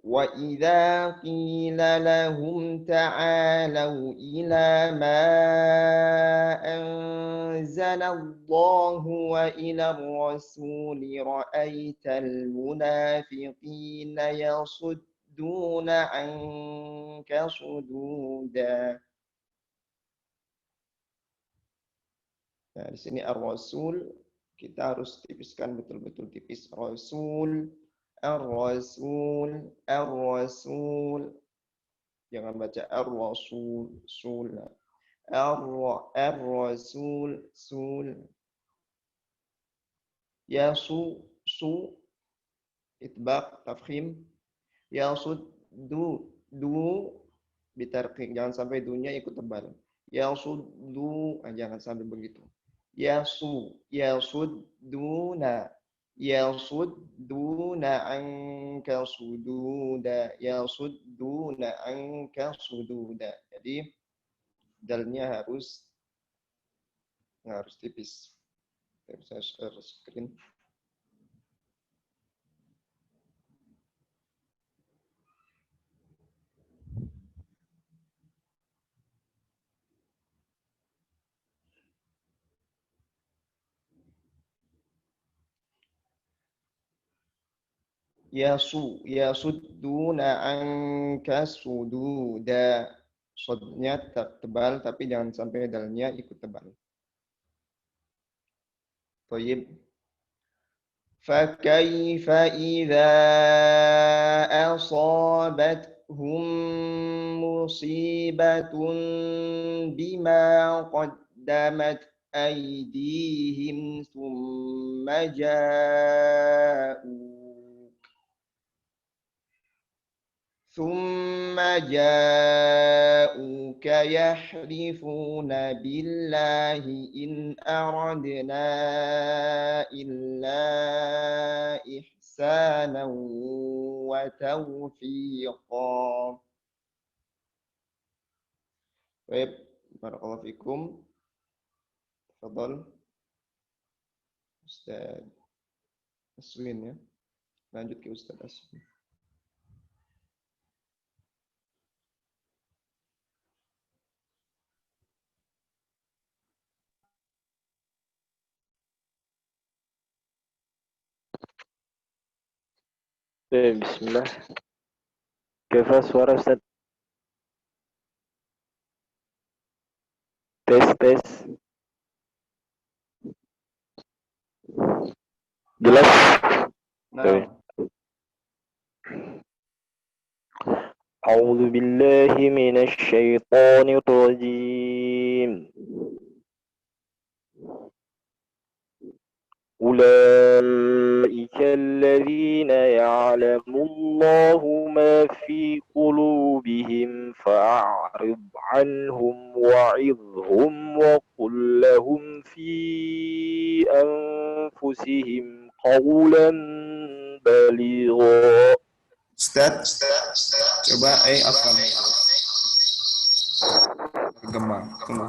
وإذا قيل لهم تعالوا إلى ما أنزل الله وإلى الرسول رأيت المنافقين يصدون عنك صدودا. Nah, di sini ar-rasul kita harus tipiskan betul-betul tipis. Rasul, ar-rasul, ar-rasul. Jangan baca ar-rasul, sul. Ar-rasul, sul. Ya su, itbaq, tafkhim. Ya du, bitarqiq. Jangan sampai dunya ikut tebal. Ya du, jangan sampai begitu. Yasudduna anka sududa. Jadi dalnya harus tipis. Saya share screen. Yasudduna anka sududa. Sodnya tebal tapi jangan sampai dalnya ikut tebal. Thayyib. فكيف إذا أصابتهم مصيبة بما قدمت أيديهم ثم جاءوك يحلفون بالله إن أردنا إلا إحسانا وتوفيقا. Baik, barakallahu fikum. Tafadhal Ustaz Aswin ya. Lanjut ke Ustaz Aswin. Bismillah. Kaifa suara Ustaz? Tes. Jelas? Nah. A'udzu billahi minasy syaithanir rajim. أولئك الذين يعلم الله ما في قلوبهم فأعرض عنهم وعظهم وقل لهم في أنفسهم قولا بليغا. Ustaz, coba afwan. Gema, tunggu.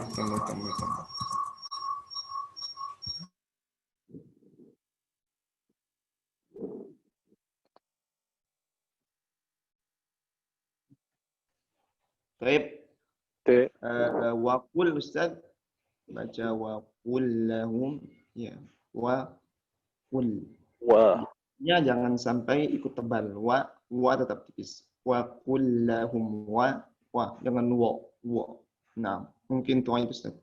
Baik. Waqul Ustaz, baca waqul lahum ya. Waqul. Ya jangan sampai ikut tebal. Wa tetap tipis. Waqul lahum wa jangan wa. Nah, mungkin tuan itu Ustaz.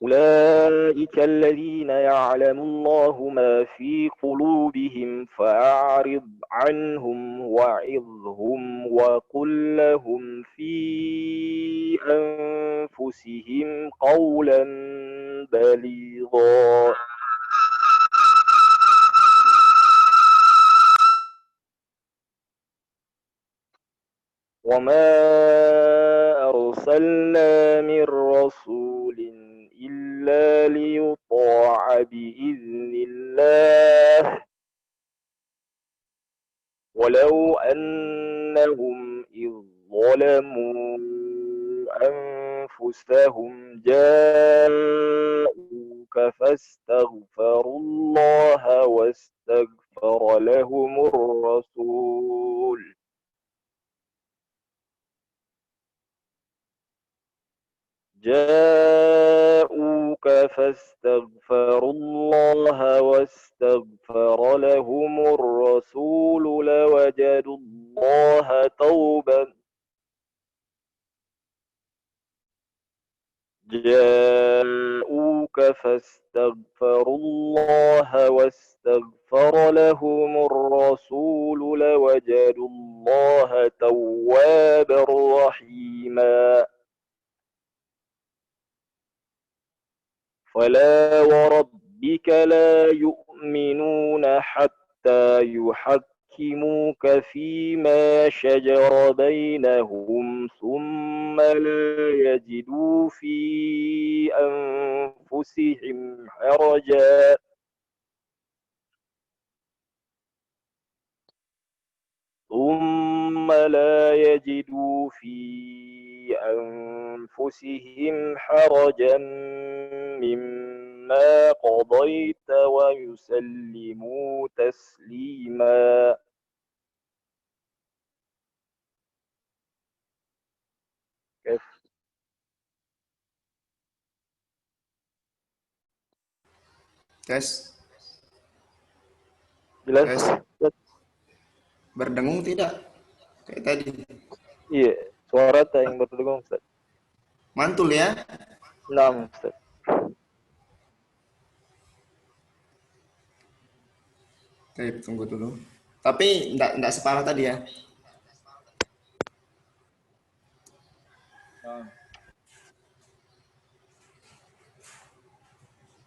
أولئك الذين يعلم الله ما في قلوبهم فأعرض عنهم وعظهم وقل لهم في أنفسهم قولا بليغا. وما أرسلنا من رسول إلا ليطاع بإذن الله ولو أنهم إذ ظلموا أنفسهم جاءوك فاستغفروا الله واستغفر لهم الرسول جاءوك فاستغفروا الله واستغفر لهم الرسول لوجدوا الله توبا جاءوك فاستغفروا الله واستغفر لهم الرسول لوجدوا الله توابا رحيما فلا وربك لا يؤمنون حتى يحكموك فيما شجر بينهم ثم لا يجدوا في أنفسهم حرجا أنفسهم حرجا مما قضيت ويسلموا تسليما Tes. Jelas? Tes. Berdengung tidak? Kayak tadi. Iya, suara tak yang berdengung, Ustaz. Mantul ya? Naam, Ustaz. Oke, tunggu dulu. Tapi enggak separah tadi ya.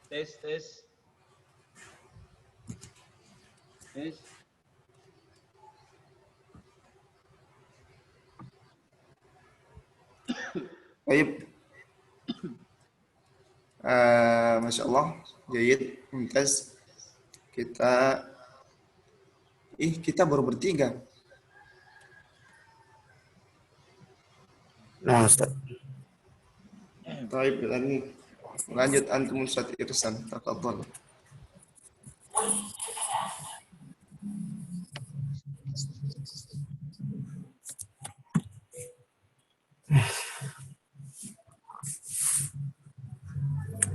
Tes. Baik. Masya Allah. Jayid. Mumtaz. Kita baru bertiga. Nah, Ustaz. Baik, lanjut antum Ustaz Irsan. Tafadhol.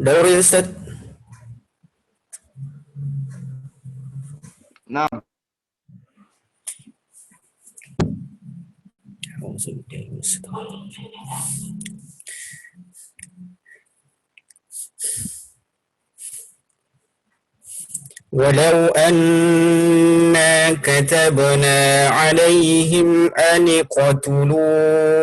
Dauri Ustaz. Nah. ولو أنا كتبنا عليهم أن اقتلوا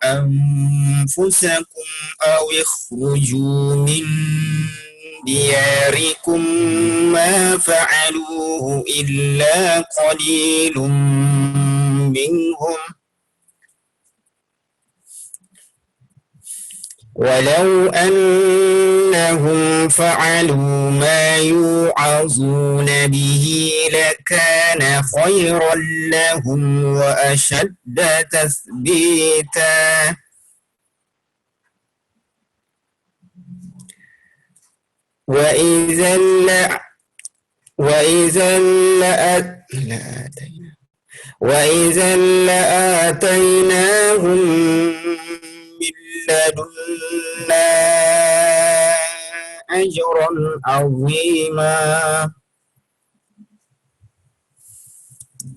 أنفسكم أو اخرجوا من دياركم ما فعلوه إلا قليل منهم ولو أنهم فعلوا ما يوعظون به لكان خيرا لهم وأشد تثبيتا وإذا لآتيناهم من لدنا أجرا عظيما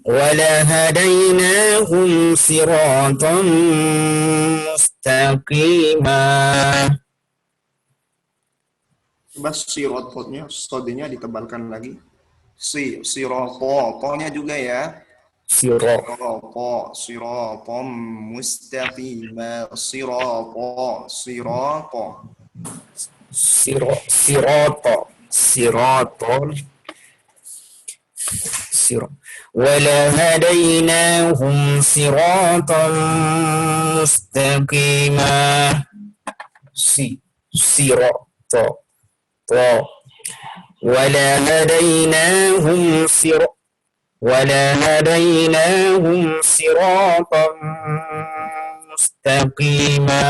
ولهديناهم صراطا مستقيما. Bas sirotnya, sodenya ditebalkan lagi. Siroto-nya juga ya. Siratom mustaqima. Siraton ولهديناهم صراطا مستقيما. ولهديناهم صراطا مستقيما.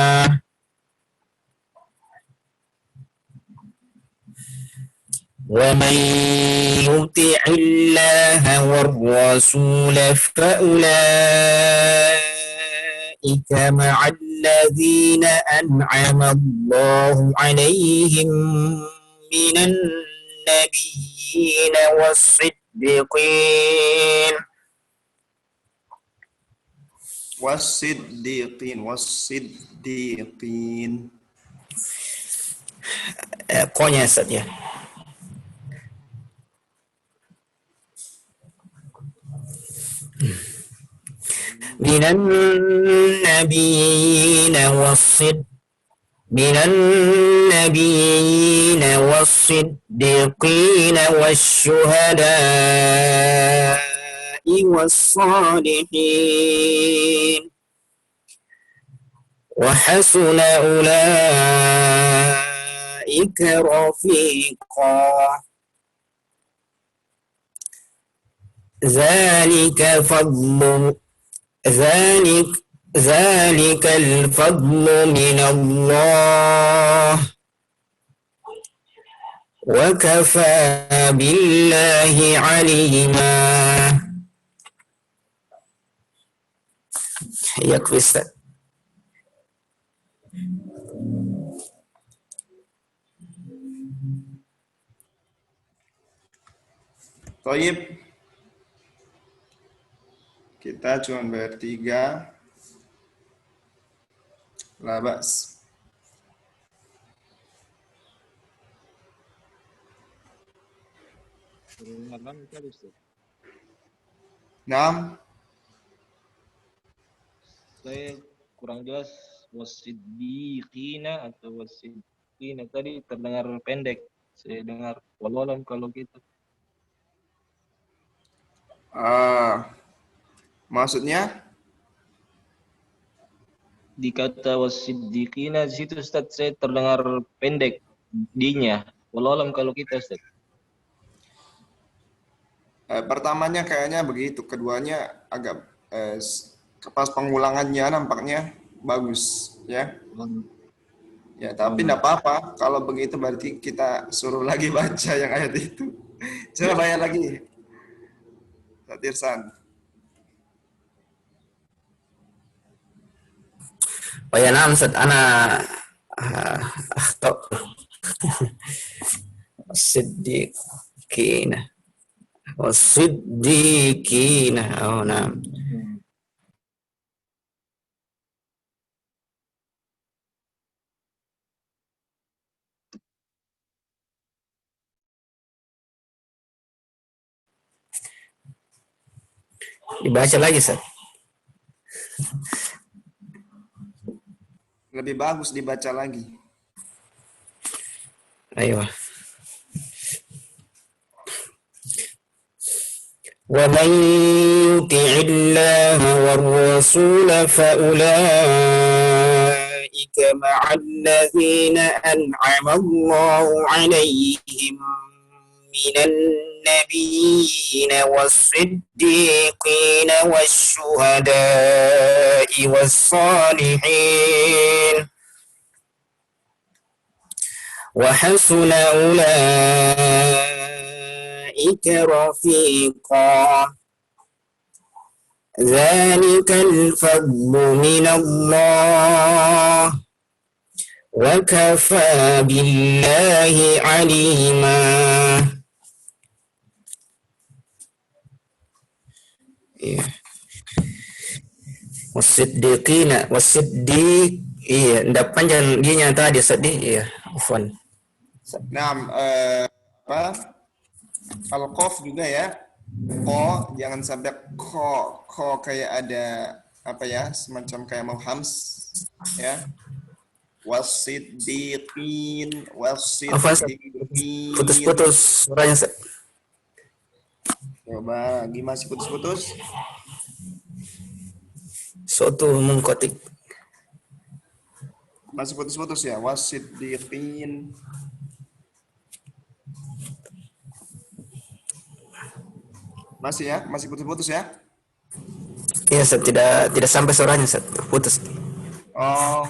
ومن يطع الله والرسول فأولئك مع الذين أنعم الله عليهم من النبيين والصديقين والصديقين Konya saja. من النبيين والصديقين والشهداء والصالحين وحسن أولئك رفيقا ذلك الفضل من الله وكفى بالله عليما. يكفي Ustaz. Toyib, kita cuma bertiga. Labas. Nam. Saya kurang jelas wasiddiqina atau wasiddiqina tadi terdengar pendek. Saya dengar wallahualam kalau gitu. Maksudnya? Di kata wasiddiqina di situ Ustaz saya terdengar pendek dinya. Wallahualam kalau kita Ustaz. Pertamanya kayaknya begitu, keduanya agak pas pengulangannya nampaknya bagus ya. Ya, tapi enggak apa-apa. Kalau begitu berarti kita suruh lagi baca yang ayat itu. Coba bayar lagi. Tirsan. Bayanam Ustaz, ana Siddiqina Wasiddiqina. Oh, nah. Dibaca lagi, Ustaz. Lebih bagus dibaca lagi. Ayo. وَمَنْ يُطِعِ اللَّهَ وَالرَّسُولَ فَأُولَئِكَ مَعَ الَّذِينَ أَنْعَمَ اللَّهُ عَلَيْهِمْ مِنَ النَّبِيِّينَ وَالصِّدِّيقِينَ وَالشُّهَدَاءِ وَالصَّالِحِينَ وَحَسُنَ أُولَئِكَ رفيقا ذلك الفضل من الله وكفى بالله عليما. Wasiddiqina, wasiddiq, iya, ndak panjang dia tadi sedih, iya, afwan. Nah, apa? Al-Qaf juga ya. Ko, jangan sampai ko kayak ada apa ya, semacam kayak mau hams ya. Wasiddiqin, wasiddiqin. Putus-putus suaranya. Coba, gimana masih putus-putus? Suatu mengkotik. Masih putus-putus ya, wasiddiqin. Masih ya, masih putus-putus ya? Iya, Ustaz, tidak sampai suaranya, Ustaz, putus. Oh.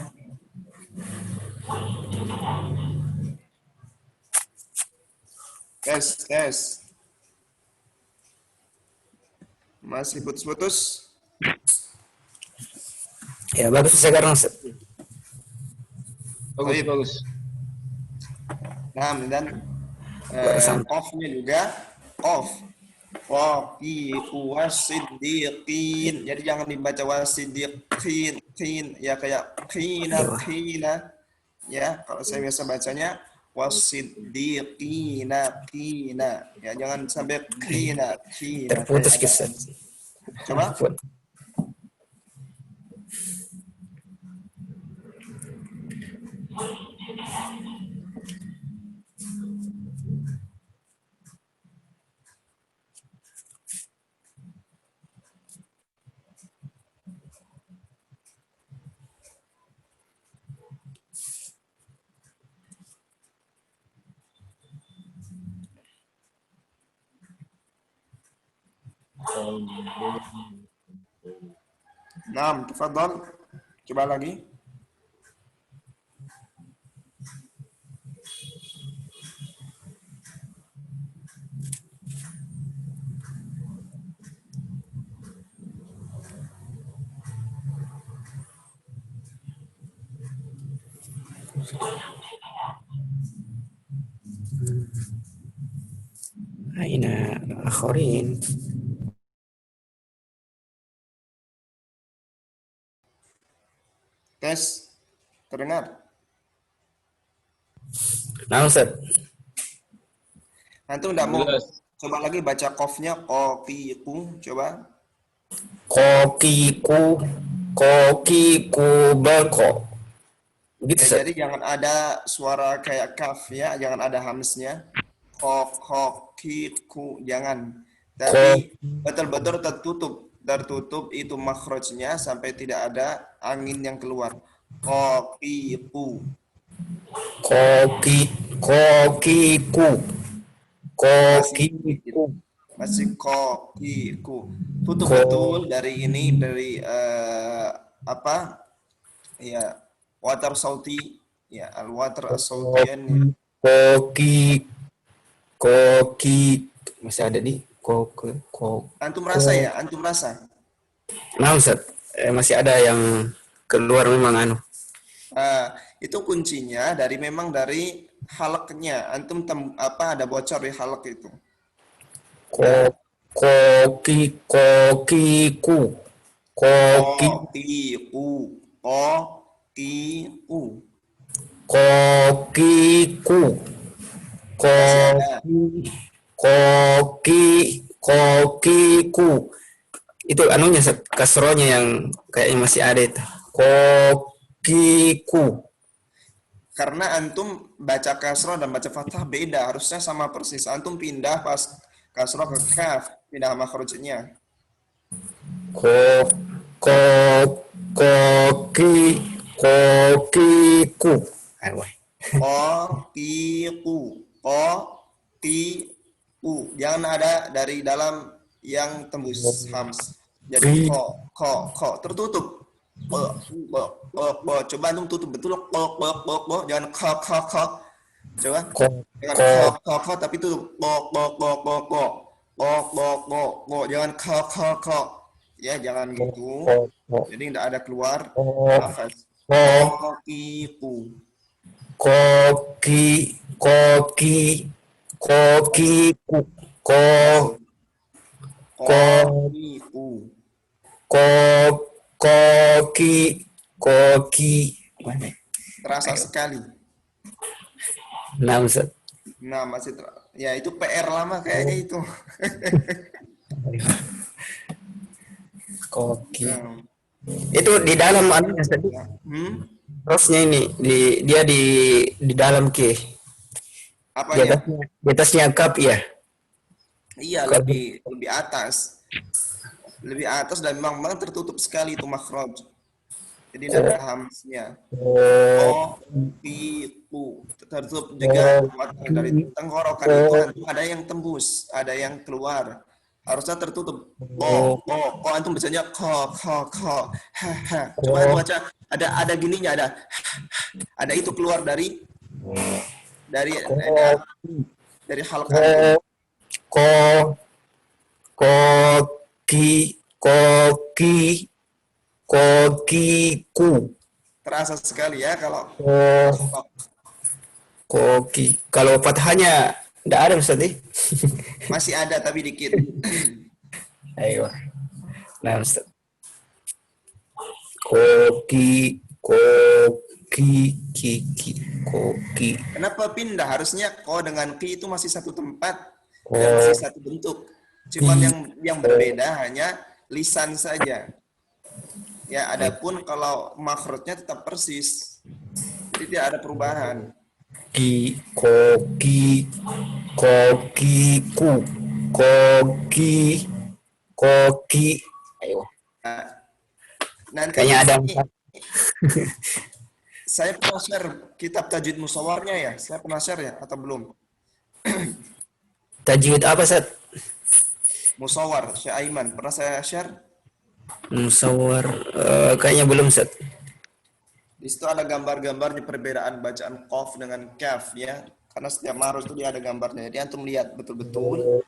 Tes. Masih putus-putus? Ya, bagus sekarang, Ustaz. Bagus. Nah, dan off-nya juga off. Wasiddiqin. Jadi jangan dibaca wasiddiqin, ya kayak qina. Ya, kalau saya biasa bacanya wasiddiqina. Ya, jangan sampai qina. Terputus kisah. Coba. Nah, tafadhal. Coba lagi. Aina akhirin. Tes. Terdengar? Nah, Ustaz. Antum enggak mau coba lagi baca qafnya qaqiqu, coba. Kokiku bako. Gitu, Ya, Ustaz. jadi jangan ada suara kayak kaf ya, jangan ada hamsnya. Qaqiqu, jangan. Tapi betul-betul tertutup itu makhrajnya sampai tidak ada angin yang keluar. Qaqiqu. Kokiku. Masih qaqiqu. Tutup betul dari ini, dari apa? Ya, water sauti. Ya, al-water as-sautian. Koki masih ada di Antum rasa ya? Antum rasa? Nah, Ustaz, masih ada yang keluar memang Itu kuncinya memang dari halaknya. Antum ada bocor di halak itu. Kokiku. Kokiku. Itu anunya, kasronya yang kayaknya masih ada itu. Kokiku. Karena antum baca kasroh dan baca fathah beda, harusnya sama persis. Antum pindah pas kasroh ke kaf, pindah makhrajnya. Kokiku. Kokiku. Jangan ada dari dalam yang tembus hams. Jadi ko tertutup. Coba antum tutup betul jangan ko. Coba. Jangan ko tapi tutup jangan ko. Ya, jangan gitu. Jadi tidak ada keluar nafas. Kokiku. Koki. Terasa sekali. Nah, Ustaz. Nah, masih ya itu PR lama kayaknya itu. Koki. Itu di dalam anunya tadi. Rosnya ini dia di dalam ke. Apa ya? Di atasnya kap ya. Iya, lebih atas. Lebih atas dan memang tertutup sekali itu makhraj. Jadi tidak ada hamsnya. Tertutup juga dari tenggorokan itu ada yang tembus, ada yang keluar. Harusnya tertutup. Antum bacanya ko. Coba antum baca, ada gininya, ada itu keluar dari dari halq Ko antum. ko koki koki kokiku. Terasa sekali ya kalau Ko koki. Kalau fathahnya enggak ada Ustaz nih. masih ada tapi dikit. Ayo. Nah, Ustaz. Koki koki kiki koki. Kenapa pindah? Harusnya ko dengan ki itu masih satu tempat dan masih Koki satu bentuk. Cuman yang berbeda hanya lisan saja. Ya, adapun kalau makhrajnya tetap persis. Jadi tidak ada perubahan. koki kokiku koki koki. Ayo. Nah, nanti Kayaknya ada ini saya pernah share kitab tajwid musawarnya ya. Saya pernah share ya atau belum? tajwid apa Ustaz? Musawar, Syekh Aiman. Pernah saya share? Musawar kayaknya belum Ustaz. Di situ ada gambar-gambarnya perbedaan bacaan qaf dengan kaf ya. Karena setiap marus itu dia ada gambarnya. Jadi antum lihat betul-betul.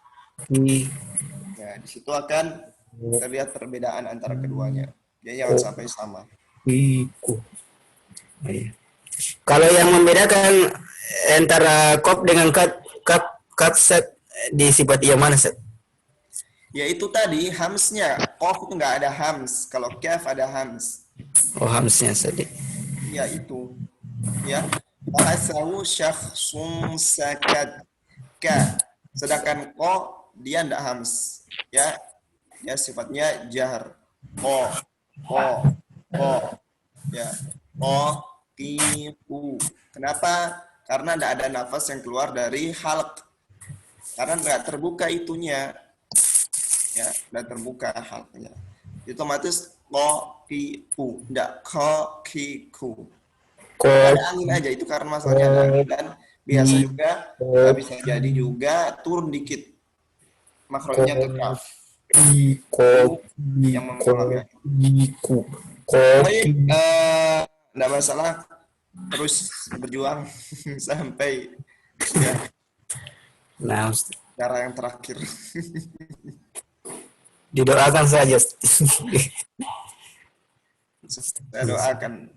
Koki Ya, di situ akan terlihat perbedaan antara keduanya. Ya, jangan sampai sama. kokiku. Iya. Kalau yang membedakan antara kop dengan kat set di sifat yang mana set? Ya itu tadi hamsnya. Qaf itu nggak ada hams. Kalau kaf ada hams. Oh hamsnya tadi. Ya itu. Ya. Ba'athahu syakhsun sakat ka. Sedangkan ko dia ndak hams. Ya. Ya sifatnya jahar. Ko. Ya. Ko kifu. Kenapa? Karena ndak ada nafas yang keluar dari halq. Karena nggak terbuka itunya. Ya, nggak terbuka halqnya. Itu otomatis ko kifu, ndak ko kiku. Ada angin aja itu karena masalahnya ada angin dan biasa juga bisa jadi juga turun dikit makronya ke kaf yang mempengaruhi. Baik, enggak masalah, terus berjuang sampai ya Nah, cara yang terakhir. didoakan saja. Saya doakan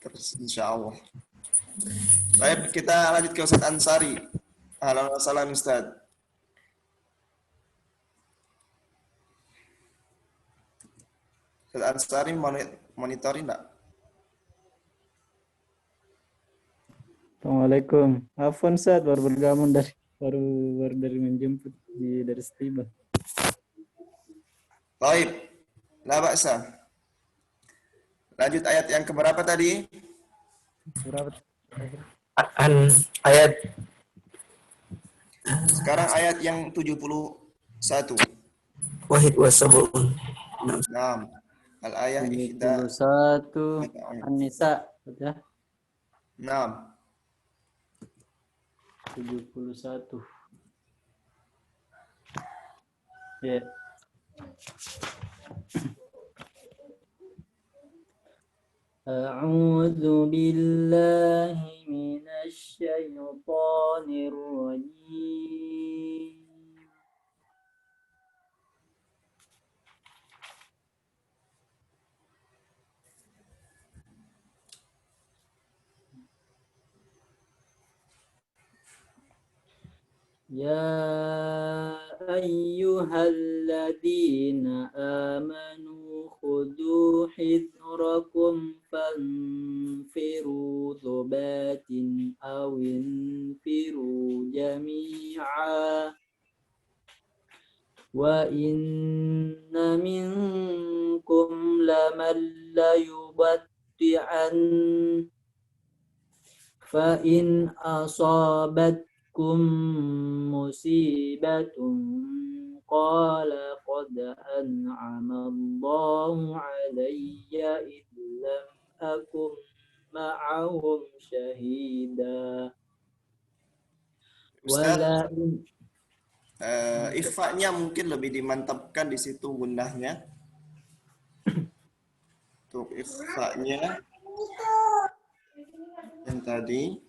terus insya Allah. Baik, kita lanjut ke Ustadz Ansari. Halo, salam Ustadz. Ustadz Ansari monitoring enggak? Assalamualaikum. Afwan Ustaz, baru bergabung baru dari menjemput dari Steven. Baik, la ba'sa. Lanjut ayat yang keberapa tadi? Berapa? Ayat Sekarang ayat yang 71. wahid wasabun. Nah, al-ayah ihda 71 An-Nisa ya. 6. 71. Ya. A'udzu billahi minasy syaithanir rajim. Ya ayyuhalladzina amanu khudhu hidrakum fanfiru thubatin awinfiru jami'a wa inna minkum laman layubatti'an fa in asabatkum musibatun qala qad an'ama Allahu alayya id lam akum ma'ahum syahida. Ustaz, ikhfa-nya mungkin lebih dimantapkan di situ gundahnya. Untuk ikhfa-nya yang tadi.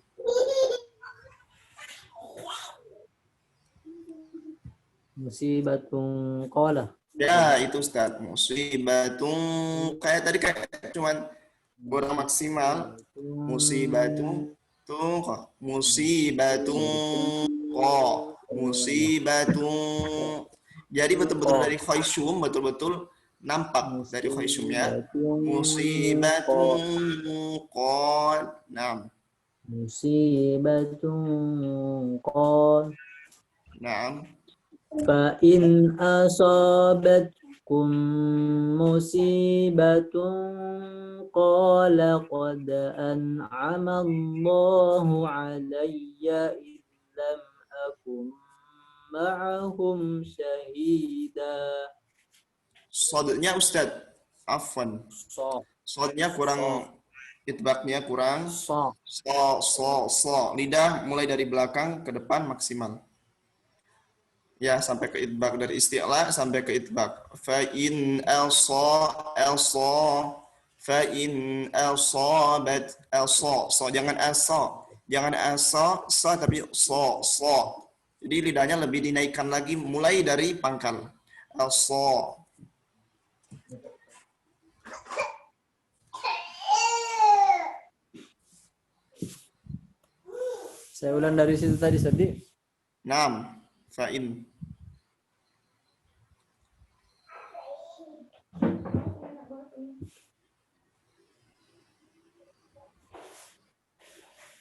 Musibatun qala. Ya, itu Ustaz. Musibatun kayak tadi kayak cuman kurang maksimal. Musibatun tuh musibatun musibatun. Jadi betul-betul dari khaysum betul-betul nampak dari khaysumnya. Musibatun qad. Naam. Musibatun qala. Naam. Fa in asabatkum musibatun qala qad an'ama Allahu alayya id lam akum ma'ahum syahida. Sodnya Ustaz. Afwan. Sodnya kurang, itbaknya kurang. So. Lidah mulai dari belakang ke depan maksimal. Ya, sampai ke itbak, dari isti'la sampai ke itbak. Fa in asabat so jangan so tapi so. Jadi lidahnya lebih dinaikkan lagi mulai dari pangkal. So. Saya ulang dari situ tadi, Sadi. Naam. Fa'in.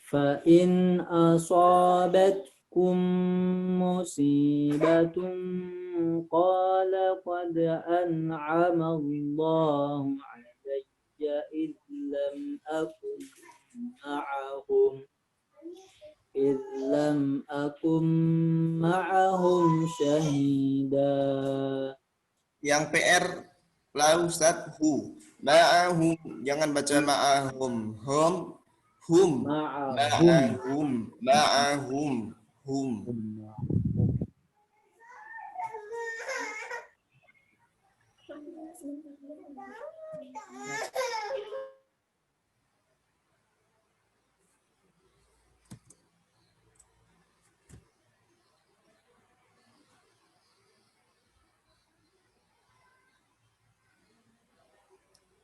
Fa'in asabatkum musibatun qala qad an'ama Allahu alayya id lam akum ma'ahum syahida. Yang PR lah Ustaz, hu. Ma'ahum, jangan baca ma'ahum. Hum.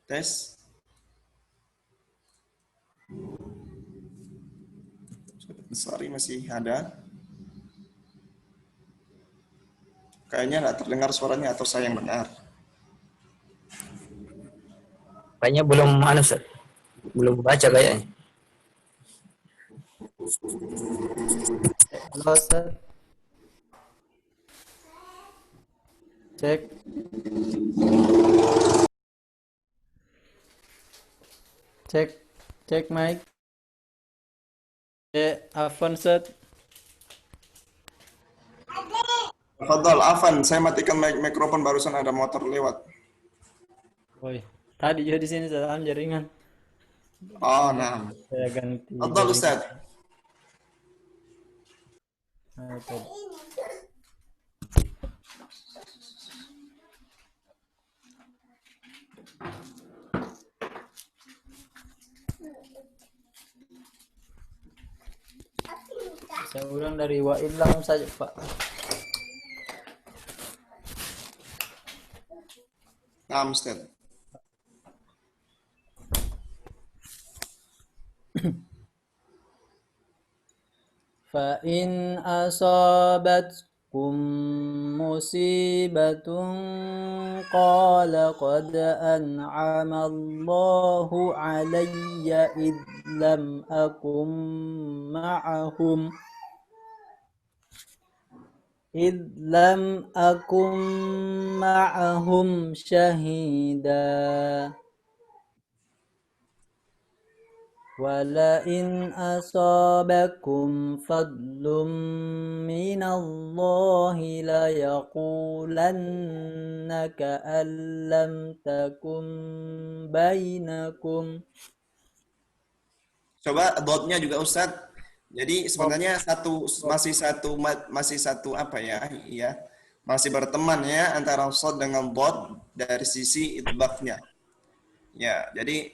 Tes. Sorry, masih ada. Kayaknya nggak terdengar suaranya atau saya yang dengar. Kayaknya belum belum baca kayaknya. Halo, Ustaz. Cek. Cek mic. Afwan, Ustaz. Fadal, Afan, saya matikan mikrofon, barusan ada motor lewat. Woi, tadi juga di sini Ustaz, jaringan. Oh, nah. Saya ganti. Fadal, Ustaz. Saya ulang dari wa illam saja, Pak. Nah, Ustaz. Fa in asabatkum musibatun qala qad an'ama Allahu alayya id lam akum ma'ahum syahida. Wala in asabakum fadlum minallahi la yaqulanna ka'an lam takum bainakum. Coba dotnya juga Ustaz. Jadi sebenarnya masih satu apa ya? Iya. Masih berteman ya antara shad dengan dot dari sisi itbaqnya. Ya, jadi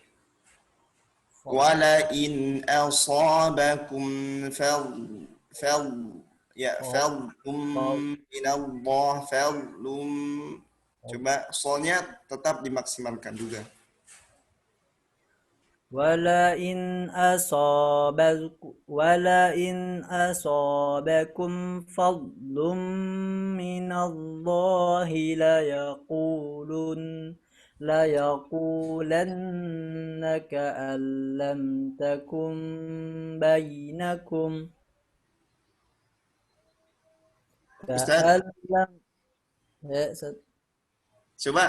wala in asabakum Ya, fadlum minallah, fadlum. Coba solnya tetap dimaksimalkan juga. ولئن أصابكم فضل من الله ليقولن كأن لم تكن بينكم Ustaz, كأن لم coba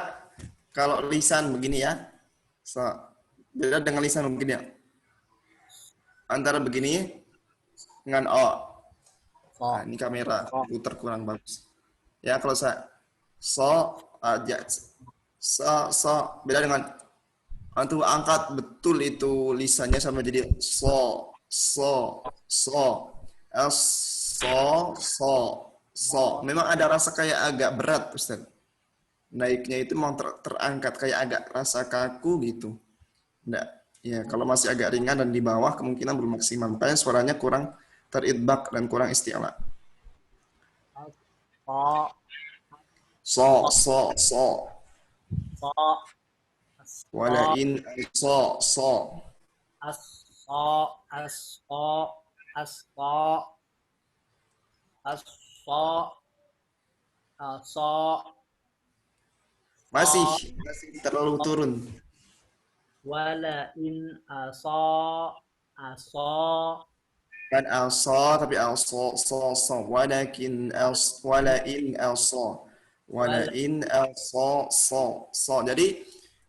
kalau lisan begini ya. Beda dengan lisan begini ya. Antara begini dengan O. Nah, ini kamera putar kurang bagus. Ya, kalau saya aja beda dengan antum angkat betul itu lisannya sama jadi so memang ada rasa kayak agak berat Ustaz. Naiknya itu memang terangkat kayak agak rasa kaku gitu. Enggak. Ya, kalau masih agak ringan dan di bawah kemungkinan belum maksimal. Makanya suaranya kurang teridbak dan kurang isti'la. So. Wala in so. Masih terlalu turun. Walain Kan also tapi also walakin walain also jadi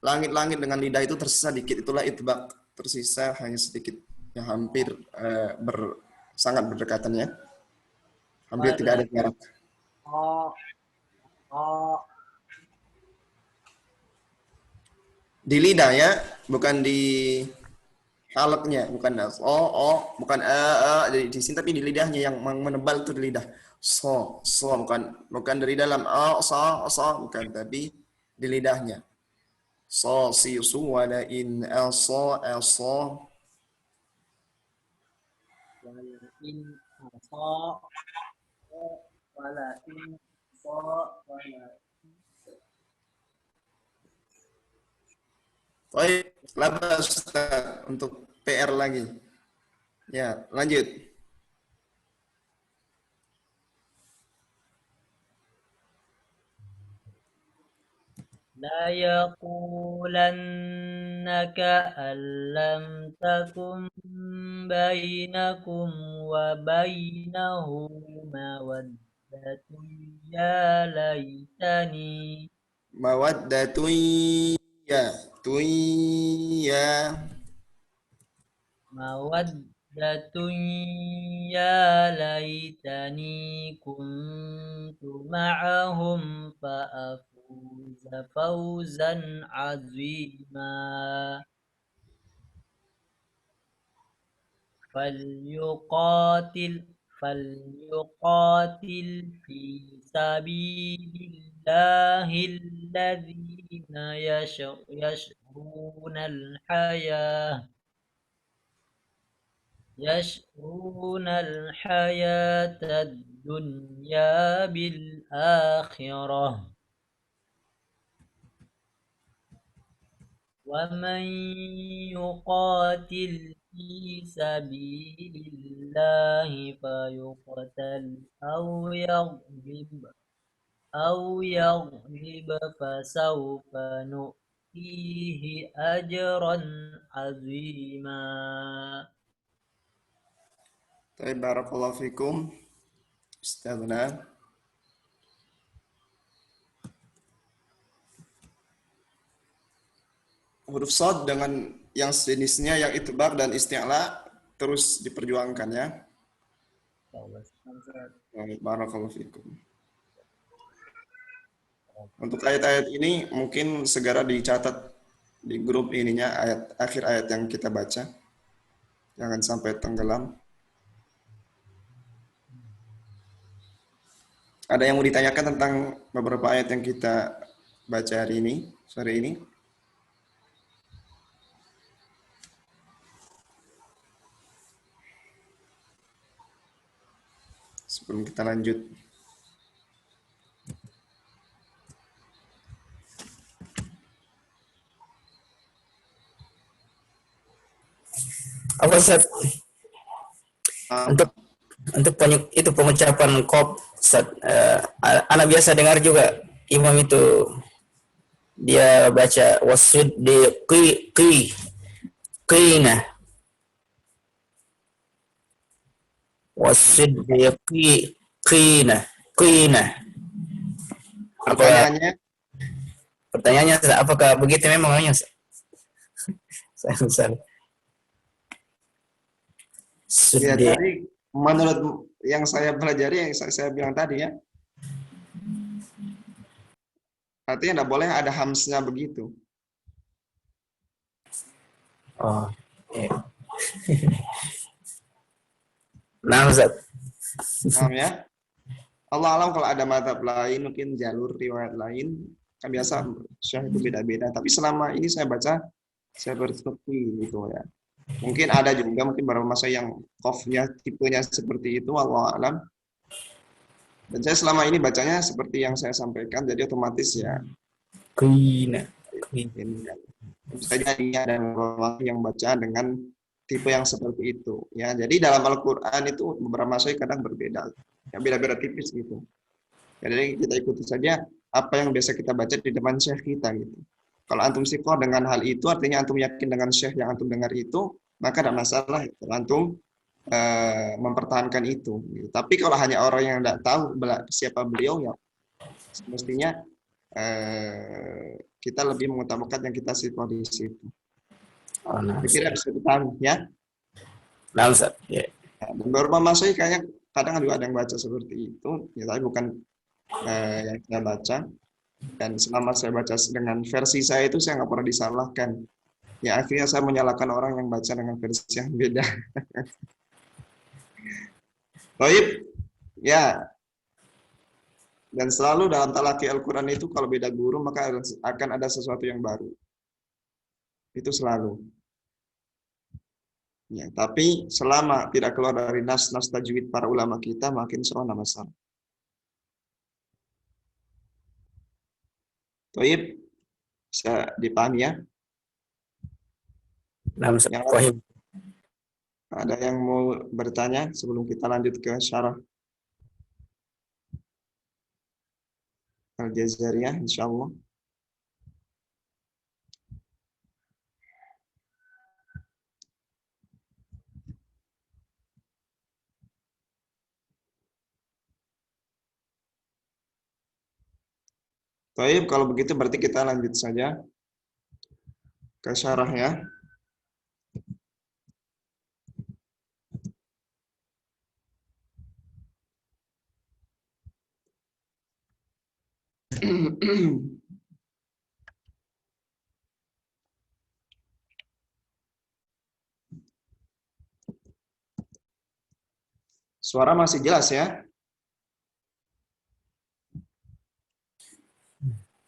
langit-langit dengan lidah itu tersisa dikit, itulah itbaq, tersisa hanya sedikit ya, hampir sangat berdekatan ya, hampir tidak ada jarak di lidah ya, bukan di halaknya, bukan bukan jadi di sini tapi di lidahnya yang menebal itu di lidah. Bukan dari dalam bukan, tapi di lidahnya. Wala in Baik, labas untuk PR lagi. Ya, lanjut. La yaqulannaka allam takum bainakum wa bainahu mawaddatun ya laitani Mawaddatun ya mawaddatun ya laitani kuntu ma'ahum fa'afuza fawzan azima فليقاتل في سبيل الله الذين يشرون الحياة الدنيا بالآخرة ومن يقاتل في سبيل الله فيقتل أو يغلب فسوف نؤتيه أجرا عظيما. Baik, barakallahu fikum. Ustazna. Huruf shad dengan yang sejenisnya yang itbaq dan isti'la terus diperjuangkan ya. Baik, barakallahu fikum. Untuk ayat-ayat ini mungkin segera dicatat di grup ininya akhir ayat yang kita baca. Jangan sampai tenggelam. Ada yang mau ditanyakan tentang beberapa ayat yang kita baca hari ini, sore ini? sebelum kita lanjut. Apa Ustaz? Untuk itu pengucapan kop Ustaz, anak biasa dengar juga imam itu dia baca wasud di qina wasud di qina apa pertanyaannya Ustaz, apakah begitu memangnya Ustaz? Ya, tadi menurut yang saya pelajari, yang saya bilang tadi ya, artinya tidak boleh ada hamsnya begitu. Oh, iya. Nah, Ustaz. Paham ya? Allah alam kalau ada mazhab lain, mungkin jalur riwayat lain, kan biasa syekh itu beda-beda. Tapi selama ini saya baca, saya berseperti gitu ya. Mungkin ada juga mungkin beberapa masa yang qafnya tipenya seperti itu, Allah alam. Dan saya selama ini bacanya seperti yang saya sampaikan, jadi otomatis ya. Qina. Misalnya ini ada orang yang baca dengan tipe yang seperti itu. Ya, jadi dalam Al-Quran itu beberapa masa kadang berbeda, ya beda-beda tipis gitu. Ya, jadi kita ikuti saja apa yang biasa kita baca di depan syekh kita gitu. Kalau antum siqah dengan hal itu, artinya antum yakin dengan syekh yang antum dengar itu, maka tidak masalah kalau antum mempertahankan itu. Gitu. Tapi kalau hanya orang yang tidak tahu siapa beliau, ya semestinya kita lebih mengutamakan yang kita siqah di situ. Oh, nah, Kira bisa dipahami ya. Nah, Ustaz. Ya. Dan beberapa masih kayaknya kadang juga ada yang baca seperti itu, ya, tapi bukan yang saya baca. Dan selama saya baca dengan versi saya itu saya nggak pernah disalahkan. Ya akhirnya saya menyalahkan orang yang baca dengan versi yang beda. Baik, ya. Dan selalu dalam talaki Al-Quran itu kalau beda guru maka akan ada sesuatu yang baru. Itu selalu. Ya, tapi selama tidak keluar dari nas-nas tajwid para ulama kita, makin serona masalah. Baik, bisa dipahami ya. Yang ada yang mau bertanya sebelum kita lanjut ke syarah Al-Jazariyah, insyaallah. Baik, kalau begitu berarti kita lanjut saja ke syarah ya. Suara masih jelas ya?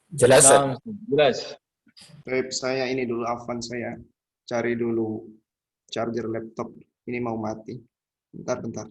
Jelas. Jelas. Baik, saya ini dulu, afwan, saya cari dulu charger laptop. Ini mau mati. Bentar.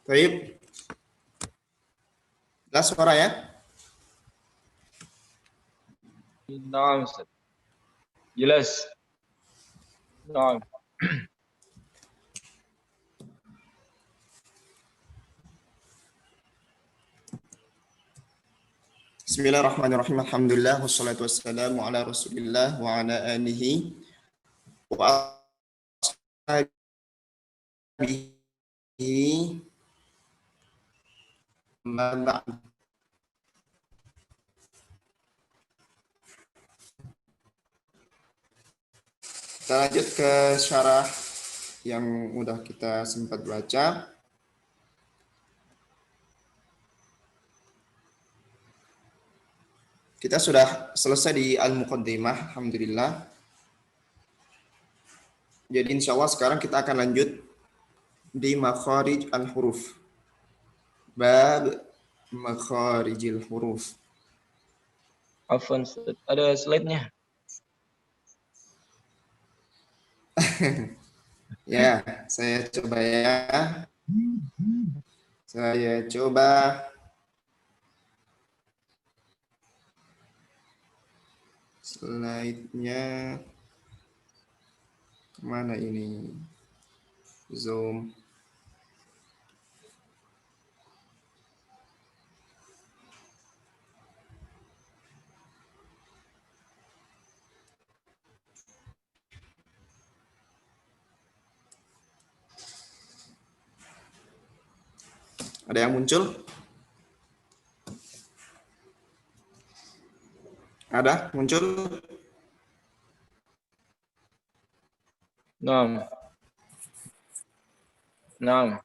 Baik. Jelas suara ya? Naam, Ustaz. Jelas. Naam. Bismillahirrahmanirrahim. Alhamdulillah wassalatu wassalamu ala Rasulillah wa ala alihi wa ashabihi. Ma ba'd. Kita lanjut ke syarah yang udah kita sempat baca. Kita sudah selesai di Al-Muqaddimah, alhamdulillah. Jadi insya Allah sekarang kita akan lanjut di makharij al-huruf. Bab makharijil huruf. Afwan, Ustaz. Ada slide-nya? Ya, saya coba ya. Saya coba. Slide-nya kemana ini? Zoom. Ada yang muncul? Ada muncul? Naam. Naam.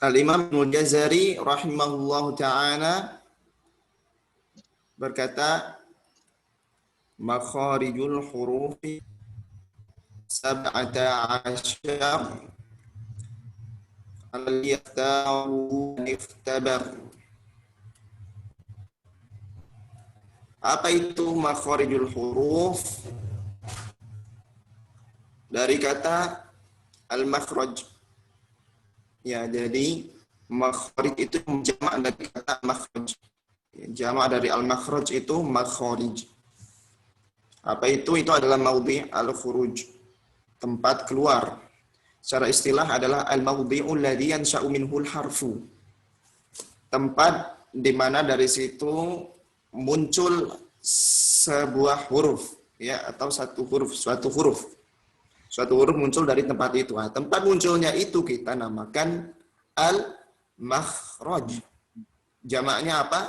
Al-Imam Al-Jazari rahimahullahu ta'ala berkata, makharijul hurufi sab'ata asyar al-yaftaru iftabar. Apa itu makharijul huruf? Dari kata al-makhraj. Ya, jadi makhraj itu jamak dari kata makhraj. Jamak dari al-makhraj itu makharij. Apa itu? Itu adalah maudhi' al-khuruj, tempat keluar. Secara istilah adalah al-maudhi'ul ladzi yansha'u minhul harfu. Tempat di mana dari situ muncul sebuah huruf, ya, atau suatu huruf muncul dari tempat itu. Nah, tempat munculnya itu kita namakan al-makhraj. Jamaknya apa?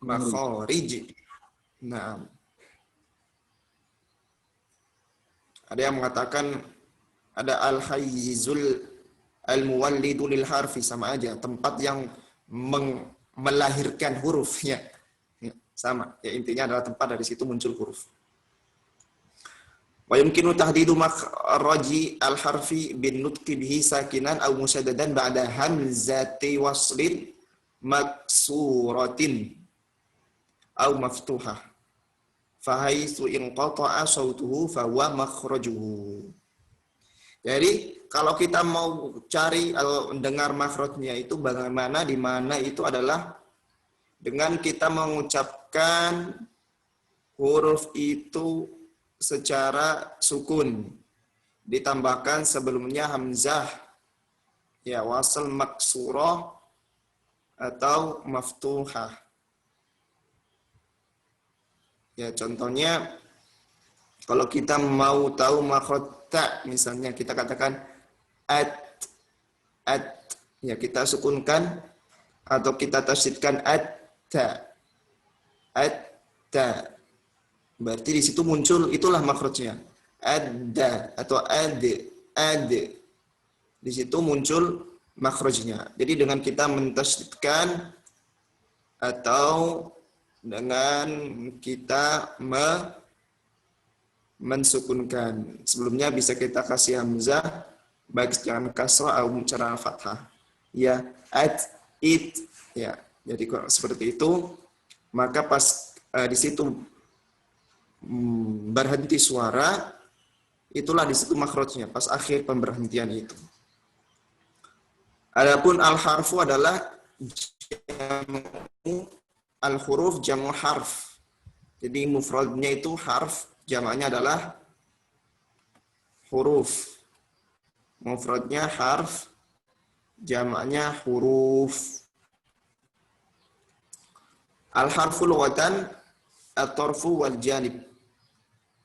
Makharij. Nah, ada yang mengatakan ada al-hayyizul al-muwallidu lil harfi, sama aja, tempat yang melahirkan huruf, ya. Sama, ya, intinya adalah tempat dari situ muncul huruf. Wa yumkinu tahdidu makhraji al-harfi bin nutqi bihi sakinan aw musaddadan ba'da hamzati waslin maksuratin aw maftuhah. Fahaitsu inqata'a sautuhu fahuwa makhrajuhu. Jadi kalau kita mau cari atau mendengar makhrajnya itu bagaimana, di mana itu adalah dengan kita mengucapkan huruf itu secara sukun, ditambahkan sebelumnya hamzah, ya, wasl maksurah atau maftuhah. Ya, contohnya kalau kita mau tahu makhraj ta, misalnya kita katakan at, ya, kita sukunkan atau kita tasydidkan at-ta. Berarti di situ muncul, itulah makhrajnya. Adda atau ad. Di situ muncul makhrajnya. Jadi dengan kita mentasydidkan atau dengan kita mensukunkan. Sebelumnya bisa kita kasih hamzah baik secara kasrah atau secara fathah. Ya, at, it, ya. Jadi kalau seperti itu, maka pas di situ berhenti suara, itulah di situ makhrajnya pas akhir pemberhentian itu. Adapun al-harfu adalah al-huruf jamu harf. Jadi mufradnya itu harf, jamaknya adalah huruf. Mufradnya harf, jamaknya huruf. Al-harfu lughatan at-tarfu wal janib.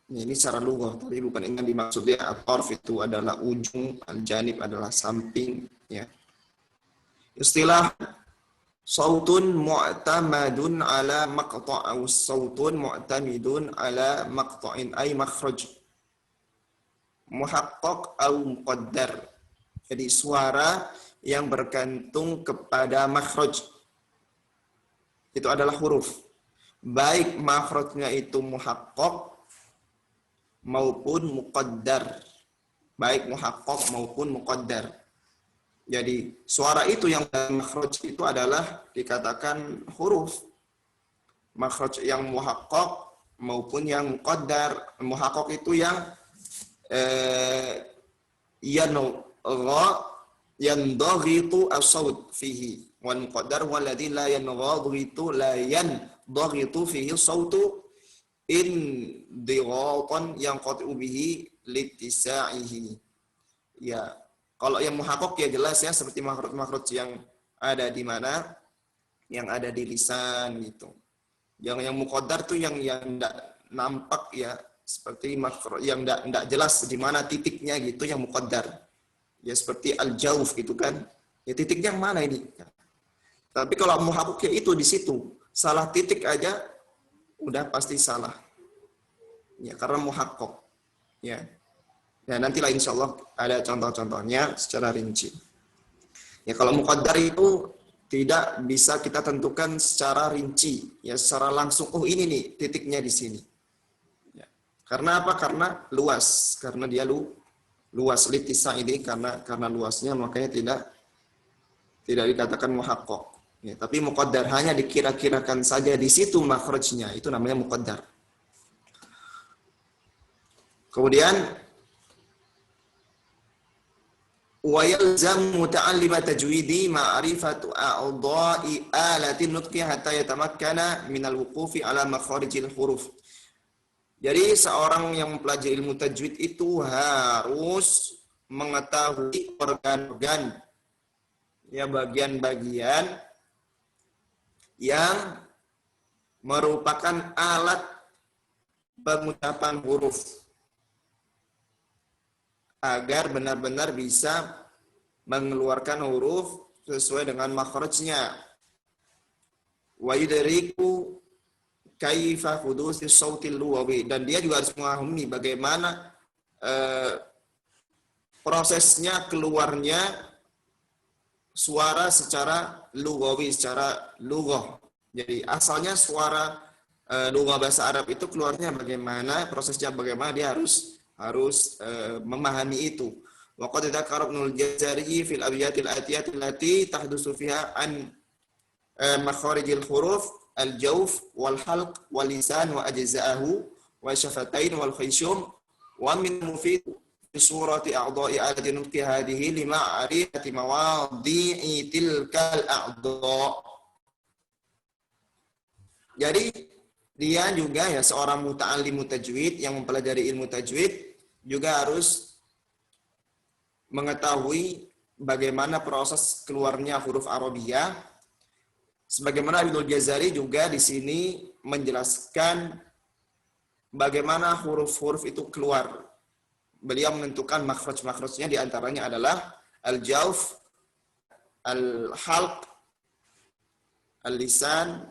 Ini secara lughah, tapi bukan ini yang dimaksudnya. At-tarf itu adalah ujung, al-janib adalah samping, ya. Istilah sautun mu'tamadun ala maqta' aw sautun mu'tamidun ala maqta'in ay makhraj. Muhaqqaq aw muqaddar. Jadi suara yang bergantung kepada makhraj. Itu adalah huruf. Baik makhrajnya itu muhaqqaq maupun muqaddar. Baik muhaqqaq maupun muqaddar. Jadi suara itu yang makhraj itu adalah dikatakan huruf. Makhraj yang muhaqqaq maupun yang muqaddar. Muhaqqaq itu yang yandaghitu as-saut fihi. Wal muqaddar walladhi la yandaghitu fihi as-sautu indiratan yanqatu bihi litisaihi. Ya, kalau yang muhaqqaq ya jelas ya seperti makhraj yang ada di mana? Yang ada di lisan gitu. Yang muqaddar tuh yang enggak nampak ya, seperti makhraj yang enggak jelas di mana titiknya gitu yang muqaddar. Ya seperti al-jauf gitu kan. Ya titiknya yang mana ini? Tapi kalau muhaqqaq ya itu di situ. Salah titik aja udah pasti salah. Ya, karena muhaqqaq. Ya. Ya, nantilah insyaallah ada contoh-contohnya secara rinci. Ya, kalau muqaddar itu tidak bisa kita tentukan secara rinci, ya secara langsung. Oh, ini nih titiknya di sini. Ya. Karena apa? Karena luas. Karena dia luas litisa ini karena luasnya makanya tidak dikatakan muhaqqaq. Ya, tapi muqaddar hanya dikira-kirakan saja di situ makhrajnya, itu namanya muqaddar. Kemudian wa yalzam muta'allim tajwidi ma'rifatu a'dha'i alati nutqi hatta yatamakkana min al-wuqufi ala makharijil huruf. Jadi seorang yang mempelajari ilmu tajwid itu harus mengetahui organ-organ, ya bagian-bagian yang merupakan alat pengucapan huruf agar benar-benar bisa mengeluarkan huruf sesuai dengan makhrajnya. Wa yudriku kaifa hudusis sautil luwawi, dan dia juga harus memahami bagaimana prosesnya keluarnya suara secara lughawi, secara lughah. Jadi asalnya suara lughah bahasa Arab itu keluarnya bagaimana, prosesnya bagaimana, dia harus memahami itu. Wa qad dzakara Ibnul Jazari fil abyatil atiyati allati tahdusu fiha an makharijil huruf al-jawf wal halq wal lisan wa ajza'ahu wa syafatain wal khayshum wa min mufid surati a'dha'i alati nutqi hadhihi lima'rifati mawadhi'i tilkal a'dha'. Jadi dia juga ya seorang muta'allim tajwid yang mempelajari ilmu tajwid juga harus mengetahui bagaimana proses keluarnya huruf Arabiyah. Sebagaimana Ibnul Jazari juga di sini menjelaskan bagaimana huruf-huruf itu keluar. Beliau menentukan makhraj-makhrajnya, di antaranya adalah al-jawf, al-halq, al-lisan,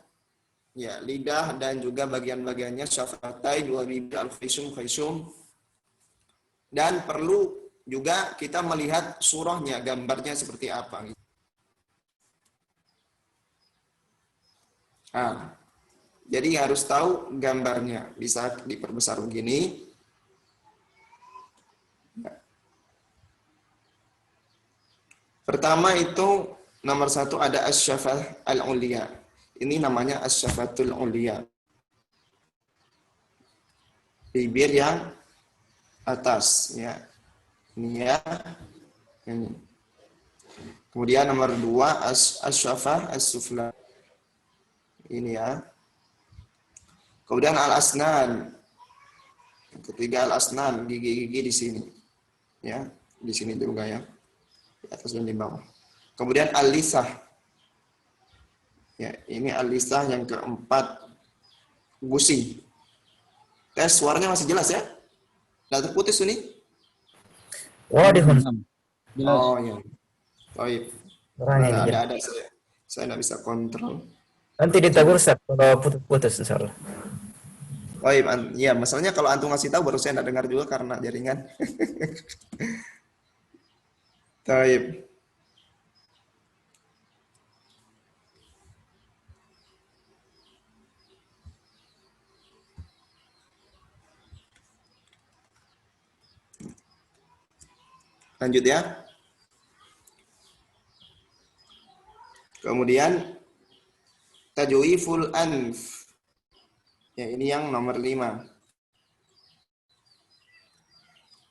ya lidah, dan juga bagian-bagiannya syafatain, dua bibir, al-khayshum. Dan perlu juga kita melihat surahnya, gambarnya seperti apa. Jadi harus tahu gambarnya. Bisa diperbesar begini. Pertama itu nomor 1 ada as-syafah al-uliya. Ini namanya as-syafatul uliya. bibir yang atas, ya. Ini ya. Ini. Kemudian nomor 2 as-syafah as-sufla. Ini ya. Kemudian al-asnan. Yang ketiga al-asnan, gigi-gigi di sini. Ya, di sini juga ya. Di atas dan di bawah. Kemudian al-lisah. Ya, ini al-lisah yang keempat, gusi. Tes suaranya masih jelas ya? Nggak terputus ini? Oh, di Jelas. Oh iya. Baik. Orangnya Ada saya nggak bisa kontrol. nanti ditegur Ustaz kalau putus-putus insyaallah. Baik, ya masalahnya kalau antum ngasih tahu baru saya nggak dengar juga karena jaringan. Baik. Lanjut ya. Kemudian tajwiful anf. Ya, ini yang nomor 5.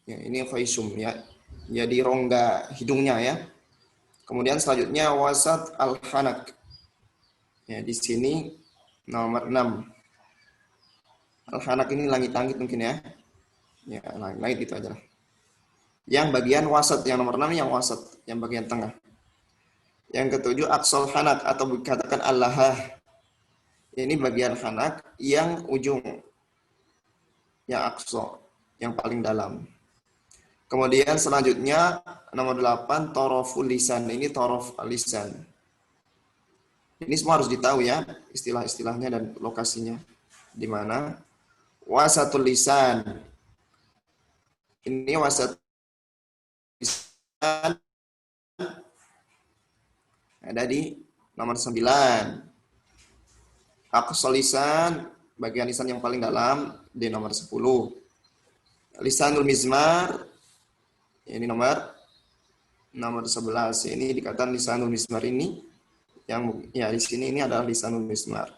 Ya, ini khaisum ya. Jadi rongga hidungnya ya. Kemudian selanjutnya wasat al-hanak. Ya, di sini nomor 6. Al-hanak ini langit-langit mungkin ya. Ya, langit itu aja lah. Yang bagian wasat, yang nomor 6 yang wasat, yang bagian tengah. Yang ketujuh aqsal hanak atau dikatakan al-lahah. Ini bagian hanak yang ujung. Yang aqsa, yang paling dalam. Kemudian selanjutnya nomor 8 toroful lisan. Ini torof lisan. Ini semua harus ditahu ya, istilah-istilahnya dan lokasinya di mana. Wasatul lisan. Ini wasatul lisan ada di nomor 9. Aqsal lisan, bagian lisan yang paling dalam di nomor 10. Lisanul mizmar ini nomor 11. Ini dikatakan lisanul mizmar ini yang ya di sini ini adalah lisanul mizmar.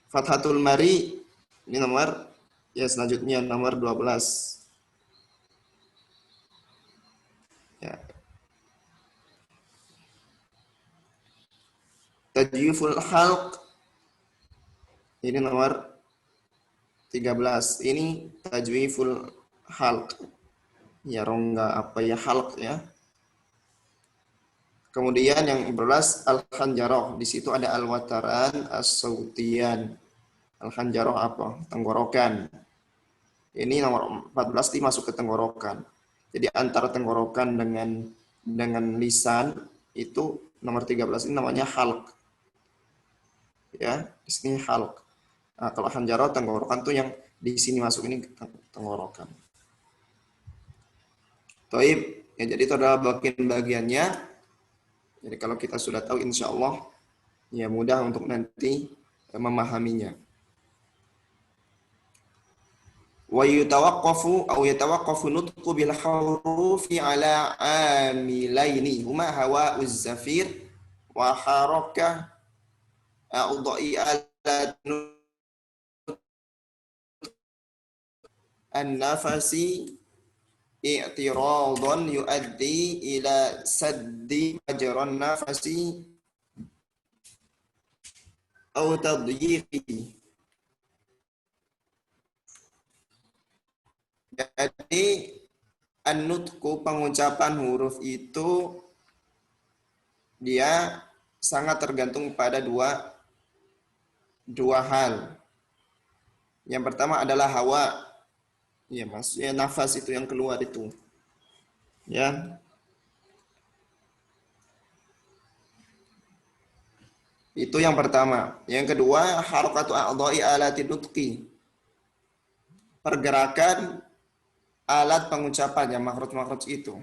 Fathatul mari ini nomor ya selanjutnya nomor 12. Ya. Tajwiful halq ini nomor 13. Ini tajwiful halq. Ya rongga apa ya halq ya. Kemudian yang 14 al-khanjarah. Di situ ada al-wataran as-sautiyan. Al-khanjarah apa? Tenggorokan. Ini nomor 14 masuk ke tenggorokan. Jadi antara tenggorokan dengan lisan itu nomor 13 ini namanya halq. Ya, di sini halq. Nah, kalau khanjarah tenggorokan tuh yang di sini masuk ini tenggorokan. Taib, ya jadi itu adalah bagian-bagiannya. Jadi kalau kita sudah tahu insya Allah ya mudah untuk nanti memahaminya. Wa yatawaqqafu nutqu bil hurufi ala amilaini huma hawa'uz zafir wa harakah a'dha'i an-nafasi i'tiradun yuaddi ila saddi majran nafasi atau tadyiqi. Jadi an-nutqu pengucapan huruf itu dia sangat tergantung pada dua hal. Yang pertama adalah hawa. Ya, maksudnya nafas itu yang keluar itu. Ya. Itu yang pertama. Yang kedua, harakatu a'dha'i alati nutqi. Pergerakan alat pengucapan yang makhraj-makhraj itu.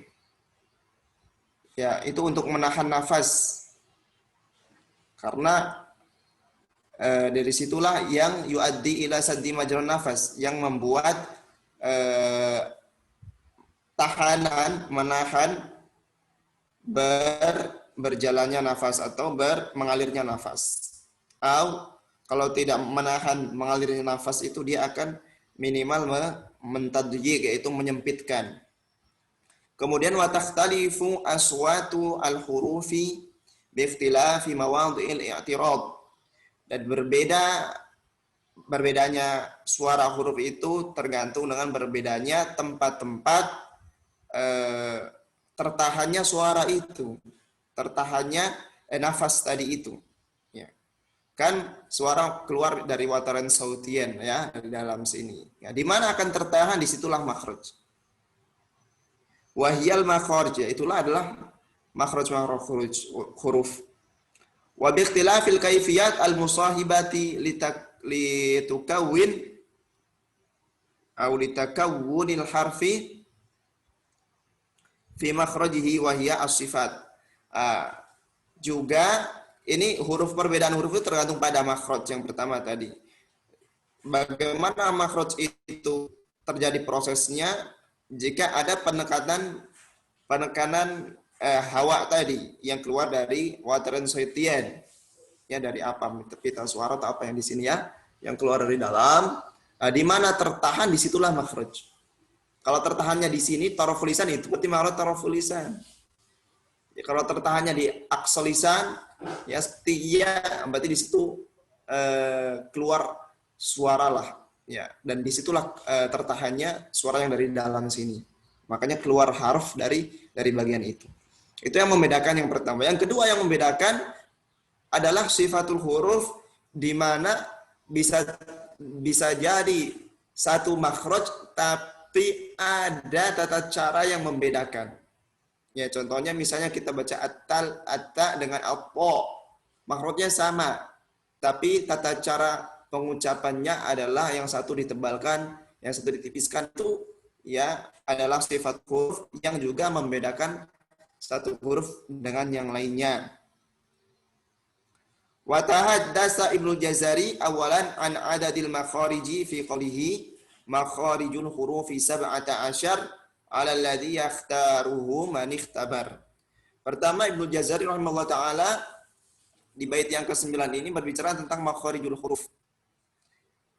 Ya, itu untuk menahan nafas. Karena dari situlah yang yuaddi ila saddi majran nafas, yang membuat tahanan, menahan berjalannya nafas atau mengalirnya nafas. Atau Kalau tidak menahan mengalirnya nafas itu dia akan minimal mentadyiq, yaitu menyempitkan. Kemudian wa takhtalifu aswatu al-hurufi bi ikhtilafi mawadhi'il i'tirad. Dan berbedanya suara huruf itu tergantung dengan berbedanya tempat-tempat tertahannya suara itu, tertahannya nafas tadi itu. Ya. Kan suara keluar dari wataran sautian ya di dalam sini. Ya, di mana akan tertahan disitulah makhraj. Wahyal makhraj, itulah adalah makhraj huruf. Wa bi ikhtilafil kaifiyat al-musahibati litukawwin atau litakawwunil harfi fi makhrajihi wa hiya as-sifat. Juga ini perbedaan huruf itu tergantung pada makhraj yang pertama tadi. Bagaimana makhraj itu terjadi prosesnya jika ada penekanan hawa tadi yang keluar dari wataran sautian, ya dari apa pita suara atau apa yang di sini ya yang keluar dari dalam, di mana tertahan disitulah makhraj. Kalau tertahannya di sini taraful lisan itu berarti makhraj taraful lisan. Ya, kalau tertahannya di aqsal lisan ya berarti di situ keluar suara lah ya, dan disitulah tertahannya suara yang dari dalam sini. Makanya keluar harf dari bagian itu. Itu yang membedakan yang pertama. Yang kedua yang membedakan adalah sifatul huruf, di mana bisa jadi satu makhraj tapi ada tata cara yang membedakan. Ya, contohnya misalnya kita baca atta dengan alpo, makhrajnya sama, tapi tata cara pengucapannya adalah yang satu ditebalkan, yang satu ditipiskan. Itu ya adalah sifat huruf yang juga membedakan satu huruf dengan yang lainnya. Wa tahaddasa Ibnu Jazari awalan an adadil makhariji fi qawlihi makharijul hurufi 17 ala alladhi yakhtaruhu man ikhtabar. Pertama, Ibnu Jazari rahimahullah taala di bait yang ke-9 ini berbicara tentang makharijul huruf.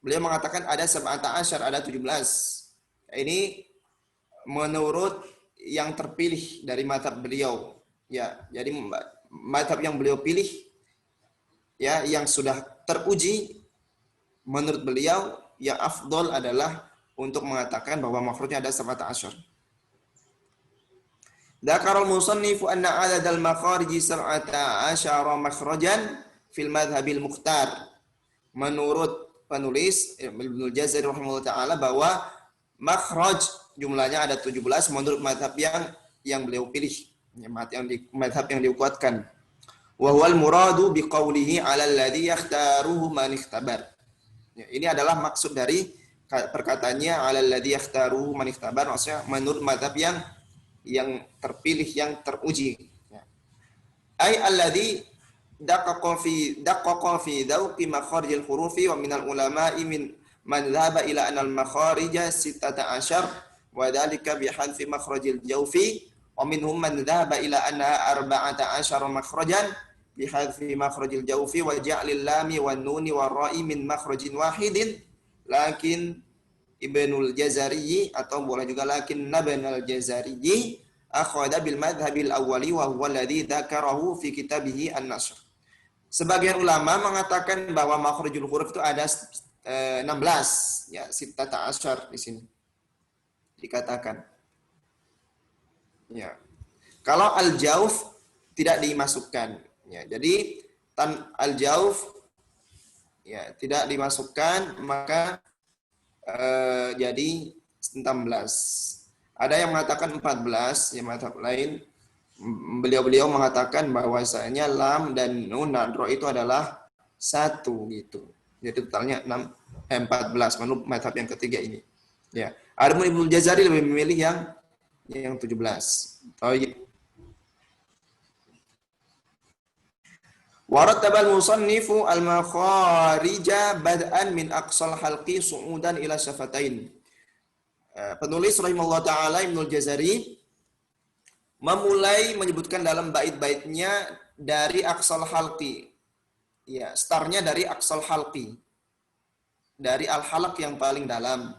Beliau mengatakan ada 17, ada 17. Ini menurut yang terpilih dari mazhab beliau. Ya, jadi mazhab yang beliau pilih ya yang sudah teruji menurut beliau yang afdol adalah untuk mengatakan bahwa makhrajnya ada 17. Dzakarul musannifu anna adadal makhariji 17 makhrajan fil madhhabil mukhtar. Menurut penulis Ibnu Jazari rahimahullah taala bahwa makhraj jumlahnya ada 17 menurut mazhab yang beliau pilih, mazhab yang dikuatkan. Wa huwal muradu biqaulihi 'ala alladhi yakhtaruhu man ikhtabar. Ya, ini adalah maksud dari perkataannya 'ala alladhi yakhtaruhu man ikhtabar, maksudnya menurut mazhab yang terpilih, yang teruji. Ya. Ai alladhi daqqaqa fi dhawqi makharijil hurufi wa minal ulama'i man dhahaba ila anal makharija 16 wa dzalika bi hadfi makhrajil jawfi wa minhum man dhahaba ila anna 14 makhrajan bi hadfi makhrajil jawfi wa ja'lil lami wan nuni war ra'i min makhrajin wahidin, lakin Ibnul Jazari atau boleh juga lakin Ibnul Jazari akhadha bil madhhabil awwali wa huwa alladhi dzakarahu fi kitabih An-Nashr. Sebagian ulama mengatakan bahwa makhrajul huruf itu ada 16 ya, 16 di sini dikatakan. Ya. Kalau al-jauf tidak dimasukkan ya. Jadi al-jauf ya tidak dimasukkan, maka jadi 16. Ada yang mengatakan 14, yang mazhab lain beliau mengatakan bahwasanya lam dan nun nadro itu adalah 1 gitu. Jadi totalnya 14 menurut mazhab yang ketiga ini. Ya. Adapun Ibnu Jazari lebih memilih yang 17. Baik. Warattabal musannifu al-makharija bad'an min aqsal halqi su'udan ila syafatain. Penulis rahimahullah taala Ibnu Jazari memulai menyebutkan dalam bait-baitnya dari aqsal halqi. Ya, startnya dari aqsal halqi. Dari al-halaq yang paling dalam.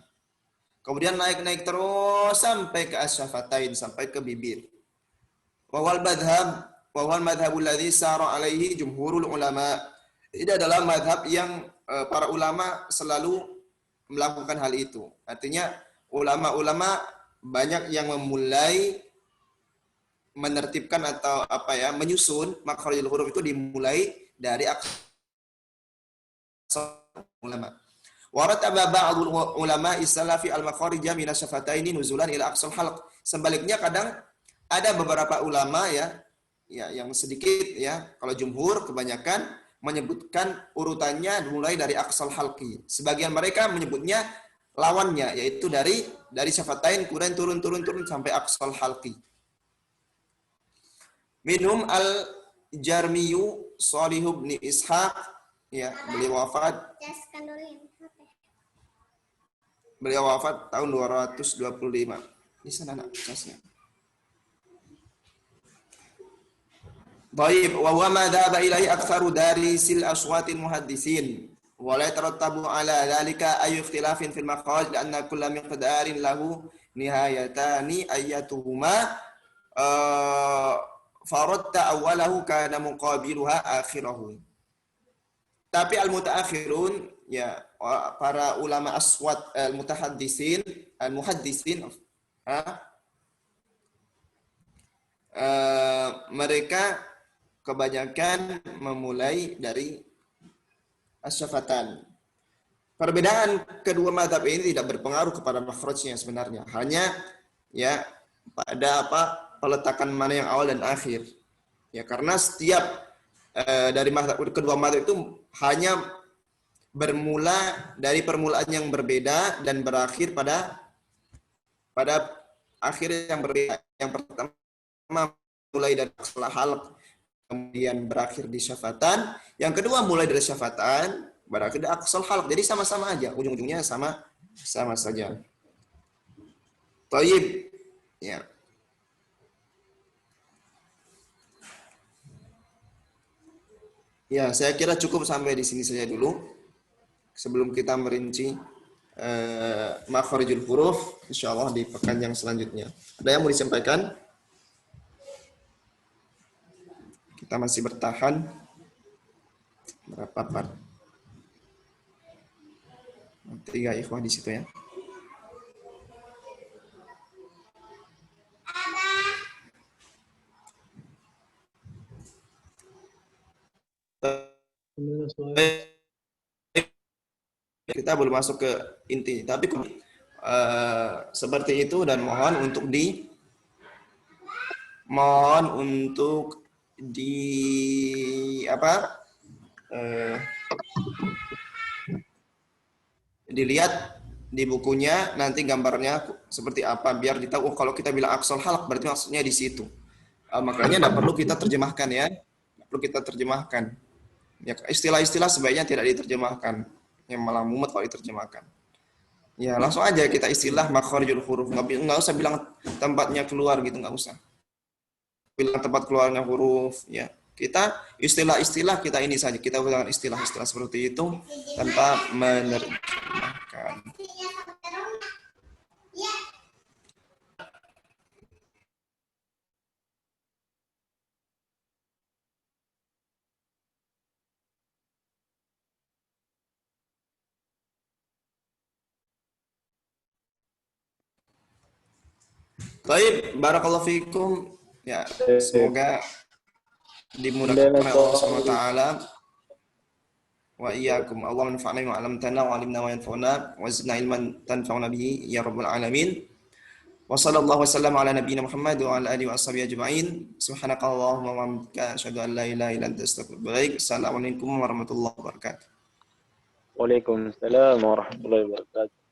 Kemudian naik-naik terus sampai ke asyafatain, sampai ke bibir. Wawal madhabul ladzi sara alaihi jumhurul ulama. Ini adalah madhab yang para ulama selalu melakukan hal itu. Artinya ulama-ulama banyak yang memulai menertibkan atau menyusun makharijul huruf itu dimulai dari aqsal ulama. Warataba ba'dul ulama salafi al-makharija min asyafataini nuzulan ila aqsal halq. Sebaliknya kadang ada beberapa ulama ya yang sedikit ya, kalau jumhur kebanyakan menyebutkan urutannya dimulai dari aqsal halqi. Sebagian mereka menyebutnya lawannya, yaitu dari syafatain kemudian turun sampai aqsal halqi. Minhum al-Jarmiyu Shalih bin Ishaq, ya, beliau wafat tahun 225. Di sana nak casnya. Baik, wa huwa ma dhaba ilaihi aktsaru darisil aswatil muhaddisin. Wa la yatarattabu ala dhalika ayu ikhtilafin fil maqal li'anna kulla miqdarin lahu nihayatani ayyatuhuma faradta awwalahu kana muqabiluha akhirahu. Tapi al-mutaakhirun ya, para ulama aswat al-muhaddisin mereka kebanyakan memulai dari asyafatan. Perbedaan kedua mazhab ini tidak berpengaruh kepada makhrajnya sebenarnya. Hanya ya pada peletakan mana yang awal dan akhir. Ya, karena setiap dari mazhab kedua mazhab itu hanya bermula dari permulaan yang berbeda dan berakhir pada akhir yang berbeda. Yang pertama mulai dari aqsal halq, kemudian berakhir di syafatan. Yang kedua mulai dari syafatan, berakhir di aqsal halq. Jadi sama-sama aja, ujung-ujungnya sama saja. Thayyib. Ya. Ya, saya kira cukup sampai di sini saja dulu. Sebelum kita merinci makharijul huruf, insyaallah di pekan yang selanjutnya. Ada yang mau disampaikan? Kita masih bertahan. Berapa part? 3 ikhwah di situ ya. Kita belum masuk ke inti, tapi seperti itu, dan mohon untuk dilihat di bukunya nanti gambarnya seperti apa, biar ditahu kalau kita bilang aqsal halq berarti maksudnya di situ. Makanya tidak perlu kita terjemahkan ya, tidak perlu kita terjemahkan. Ya, istilah-istilah sebaiknya tidak diterjemahkan, yang malah mumet kalau diterjemahkan. Ya, langsung aja kita istilah makharijul huruf, nggak usah bilang tempatnya keluar gitu, nggak usah bilang tempat keluarnya huruf. Ya, kita istilah-istilah kita ini saja, kita gunakan istilah-istilah seperti itu tanpa menerjemahkan. Baik, barakallahu fikum. Ya, semoga dimudahkan oleh Allah Subhanahu wa taala wa iyyakum. Allahumma anfa'na bima 'allamtana wa 'allimna ma yanfa'una wa zidna ilman tanfa'una bihi ya rabbal alamin. Wa sallallahu wasallam ala nabiyyina Muhammad wa ala alihi wa ashabihi ajma'in. Subhanakallahumma wa bihamdika asyhadu an la ilaha illa anta astaghfiruka wa atubu ilaik. Assalamualaikum warahmatullahi wabarakatuh. Waalaikumsalam warahmatullahi wabarakatuh.